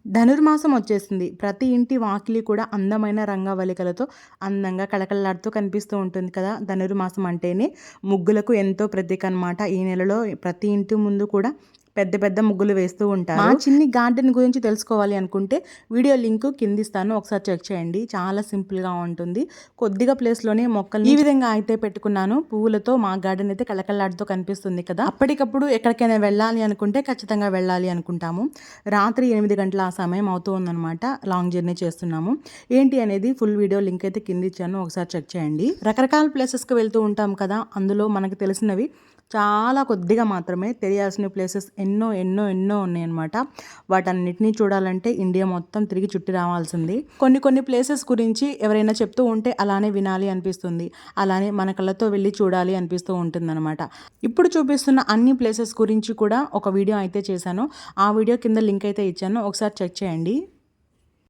ధనుర్మాసం వచ్చేసింది. ప్రతి ఇంటి వాకిలి కూడా అందమైన రంగవల్లికలతో అందంగా కళకళలాడుతూ కనిపిస్తూ ఉంటుంది కదా! ధనుర్మాసం అంటేనే ముగ్గులకు ఎంతో ప్రతీక అనమాట. ఈ నెలలో ప్రతి ఇంటి ముందు కూడా పెద్ద పెద్ద ముగ్గులు వేస్తూ ఉంటారు. మా చిన్ని గార్డెన్ గురించి తెలుసుకోవాలి అనుకుంటే వీడియో లింక్ కింద ఇస్తాను, ఒకసారి చెక్ చేయండి. చాలా సింపుల్గా ఉంటుంది. కొద్దిగా ప్లేస్లోనే మొక్కలు ఈ విధంగా అయితే పెట్టుకున్నాను. పువ్వులతో మా గార్డెన్ అయితే కళకళలాడుతూ కనిపిస్తుంది కదా! అప్పటికప్పుడు ఎక్కడికైనా వెళ్ళాలి అనుకుంటే ఖచ్చితంగా వెళ్ళాలి అనుకుంటాము. రాత్రి 8 గంటల ఆ సమయం అవుతూ ఉందన్నమాట. లాంగ్ జర్నీ చేస్తున్నాము. ఏంటి అనేది ఫుల్ వీడియో లింక్ అయితే కింద ఇచ్చాను, ఒకసారి చెక్ చేయండి. రకరకాల ప్లేసెస్కి వెళ్తూ ఉంటాం కదా, అందులో మనకు తెలిసినవి చాలా కొద్దిగా మాత్రమే. తెలియాల్సిన ప్లేసెస్ ఎన్నో ఎన్నో ఎన్నో ఉన్నాయన్నమాట. వాటన్నిటినీ చూడాలంటే ఇండియా మొత్తం తిరిగి చుట్టి రావాల్సింది. కొన్ని ప్లేసెస్ గురించి ఎవరైనా చెప్తూ ఉంటే అలానే వినాలి అనిపిస్తుంది, అలానే మన కళ్ళతో వెళ్ళి చూడాలి అనిపిస్తూ ఉంటుందన్నమాట. ఇప్పుడు చూపిస్తున్న అన్ని ప్లేసెస్ గురించి కూడా ఒక వీడియో అయితే చేశాను. ఆ వీడియో కింద లింక్ అయితే ఇచ్చాను, ఒకసారి చెక్ చేయండి.